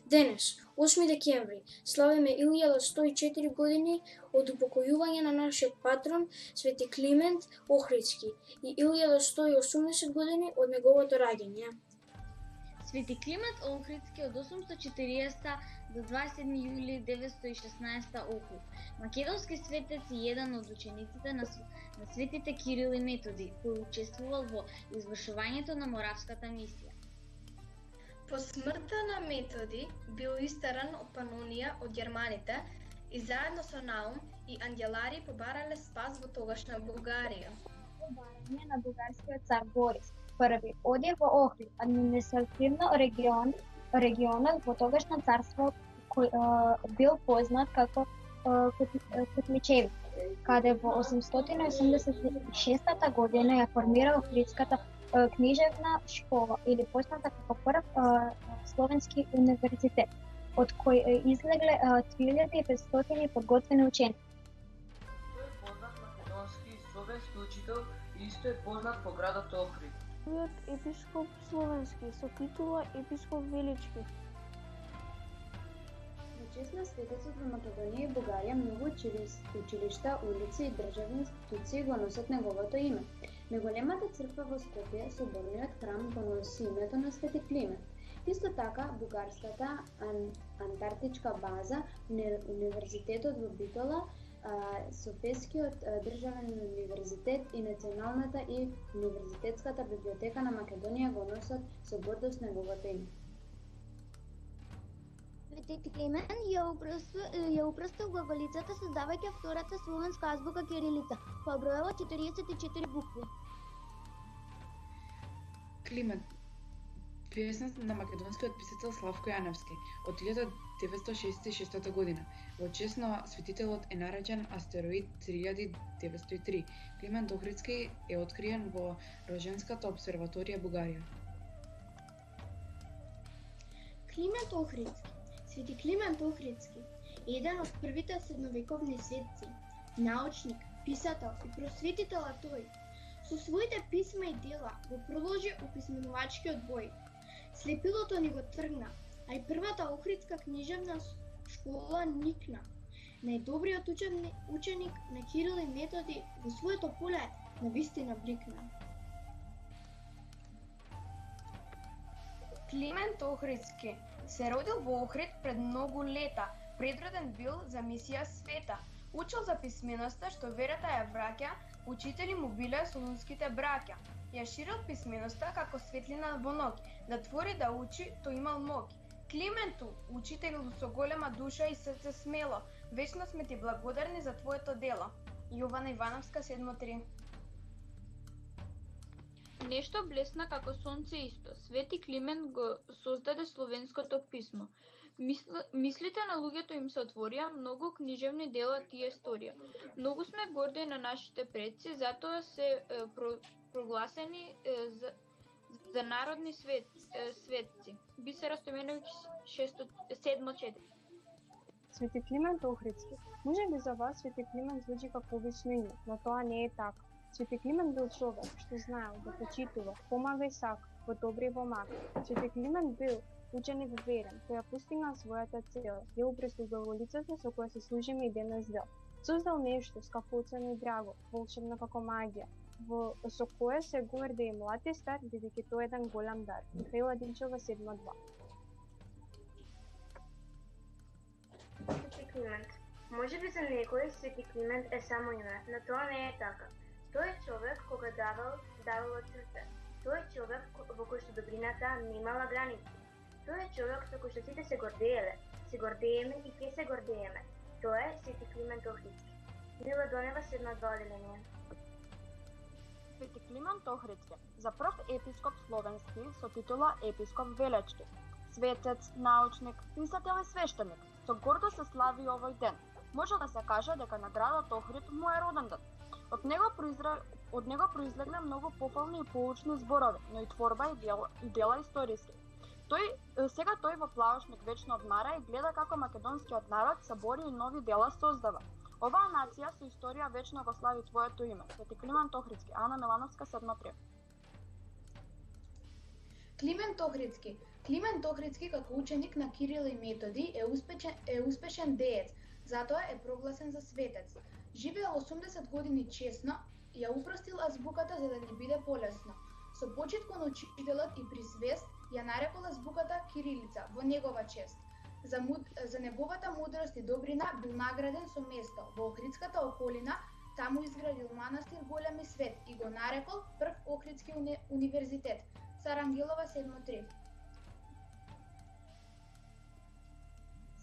Денес, 8 декември, славиме 1104 години од упокојување на нашиот патрон Свети Климент Охридски и 1180 години од неговото раѓање. Свети Климент Охридски од 840 до 27 јули 916 Охрид. Македонски светец и еден од учениците на светите Кирил и Методи, кој учествувал во извршувањето на Моравската мисија. По смртта на Методи бил истеран од Панонија од германите и заедно со Наум и Ангелари побарале спас во тогашна Бугарија. Барање на бугарскиот цар Борис први оде во Охрид, административно регионот во тогашно царство кој бил познат како Кутмичевик, каде во 886 година ја формира Охридската книжевна школа или позната како прв словенски универзитет, од кој излегле 3500 подготвени ученици. Тој е познат македонски и словенски учител и исто е познат по градот Охрид. Првиот епископ словенски со титула епископ Велички. Во чест на светецот во Македонија и Бугарија многу училишта, улици и државни институции го носат неговото име. Најголемата црква во Скопје, соборниот храм, го носи името на Свети Климент. Исто така, бугарската антарктичка база, универзитетот во Битола, Софискиот државен универзитет и Националната и универзитетската библиотека на Македонија го носат со гордост неговото име. Свети Климент ја упростил главолицата создавајќи втората словенска азбука кирилица, која броела 44 букви. Климент, песен на македонскиот писател Славко Јаневски од 1966 година. Во чест на светителот е нараѓен астероид 3903. Климент Охридски е откриен во Роженската обсерваторија Бугарија. Климент Охридски. Свети Климент Охридски е еден од првите средновековни светци, научник, писател и просветител тој. Со своите писма и дела го продолжи описменувачкиот бој. Слепилото ни го тргна, а и првата охридска книжевна школа никна. Најдобриот ученик на Кирил и Методи во своето поле навистина бликна. Климент Охридски се родил во Охрид пред многу лета. Предроден бил за мисија света. Учил за писменоста што верата ја враќа, учители му биле солунските браќа. Ја ширил писменоста како светлина во ноќ, да твори да учи, тој имал моќ. Клименту, учителю со голема душа и срце смело, вечно сме ти благодарни за твоето дело. Јована Ивановска 7:3. Нешто блесна како сонце исто. Свети Климент го создаде словенското писмо. Мислите на луѓето им се отворија, многу книжевни дела тие сторија. Многу сме горди на нашите предци, затоа се прогласени за народни светци. Бисера Стојменовиќ 7:4. Свети Климент Охридски. Може би за вас Свети Климент звучи како обично име, но тоа не е така. Свети Климент бил човек што знаел да почитува, помага и сака, во добри и во маки. Свети Климент бил ученик верен, кој ја постигнал својата цел, ја упрестил главолицата со која се служиме и денес дел. Создал нешто скафоцено и драго, волшебно како магија, со кое се горде и млад и стар, бидејќи тоа е еден голем дар. Михаила Димчова 7:2. Свети Климент. Може би за некој Свети Климент е само име, но тоа не е така. Тој е човек кога давал од срце. Тој е човек во кој што добрината немала граници. Тој е човек со кој што сите се гордееле, се гордееме и ке се гордееме. Тоа е Свети Климент Охридски. Мила Донева 7:2 одделение. Свети Климент Охридски, за прв епископ словенски со титула епископ Велички. Светец, научник, писател и свештеник. Со гордост се слави овој ден. Може да се каже дека на градот Охрид му е роден ден. Од него произлегле многу пофални и поучни зборови, но и творба и дела историски. Сега тој во плавошник вечно одмара и гледа како македонскиот народ се бори и нови дела создава. Оваа нација со историја вечно го слави твоето име. Свети Климент Охридски, Ана Милановска 7:3. Климент Охридски. Климент Охридски како ученик на Кирил и Методи е успешен деец, затоа е прогласен за светец. Живеел 80 години честно, ја упростил азбуката за да ни биде полесно. Со почит кон учителот и присвест ја нарекол азбуката кирилица во негова чест. За неговата мудрост и добрина бил награден со место во Охридската околина, таму изградил манастир Големи свет и го нарекол прв Охридски универзитет, Цар Ангелова 7-3.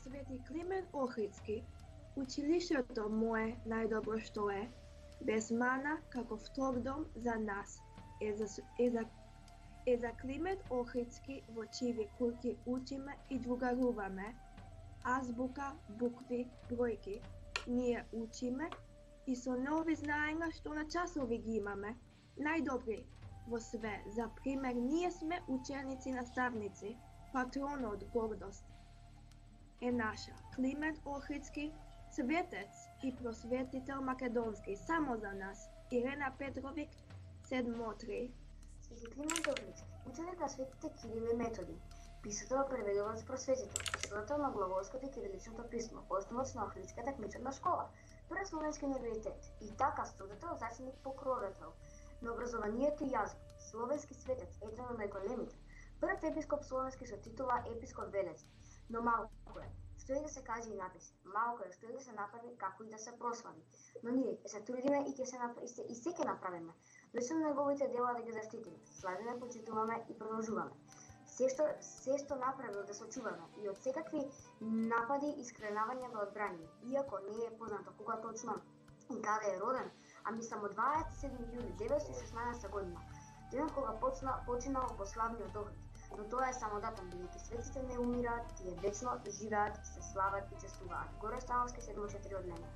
Свети Климент Охридски, училиштето мое најдобро што е, без мана како втор дом за нас, е за Климент Охридски во чиви курки учиме и другаруваме, азбука, букви, бројки, ние учиме и со нови знаења што на часови ги имаме, најдобри во све, за пример ние сме ученици наставници, патронот гордост е наша, Климент Охридски, светец и просветител македонски, само за нас, Ирена Петровик, 7-3. Свети Климент Охридски, ученик на светите Кирил и Методи, писател, преведувач, просветител, писател на главолското и кириличното писмо, основач на Охридската книжевна школа, прв Словенски универзитет и така студентел, зачиник, покровител на образованието и јазик, словенски светец, еден од најголемите, прв епископ словенски со титула епископ Велеч. Но малко е, што и да се каже и напише, малко е што и да се направи, како и да се прослави. Но ние се трудиме и ќе направиме. Лично неговите дела да ги заштитиме, славиме, почитуваме и продолжуваме. Се што направил да се очуваме и од секакви напади и скренавања да одбраниме, иако не е познато кога точно и каде е роден, ами само 27 јули 1916 година, денот кога починал во славниот Охрид. Но тоа е само датум, бидејќи светците не умираат, тие вечно живеат, се слават и чествуваат. Горе Становски 7-4 од мене.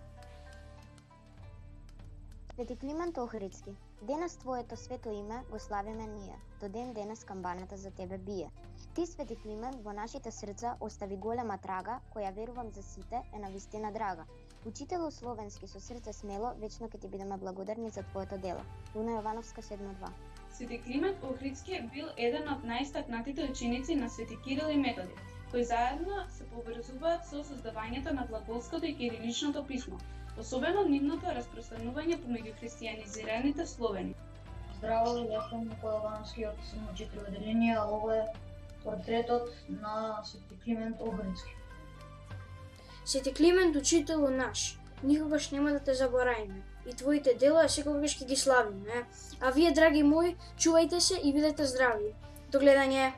Свети Климент Охридски, денес твоето свето име го славиме ние, до ден денес камбаната за тебе бие. Ти, Свети Климент, во нашите срца остави голема трага, која верувам за сите е навистина драга. Учителу словенски со срце смело, вечно ќе ти бидеме благодарни за твоето дело. Луна Јовановска 7-2. Свети Климент Охридски бил еден од најстакнатите ученици на Свети Кирил и Методи, кои заедно се поврзуваат со создавањето на глаголското и кириличното писмо, особено нивното распространување помеѓу христијанизираните словени. Здраво, јас сум Никола Ивановски од 7-4 одделение, а ова е портретот на Свети Климент Охридски. Свети Климент, учителу наш, никогаш нема да те заборавиме и твоите дела секогаш ќе ги славиме. А вие, драги мои, чувајте се и бидете здрави. До гледање!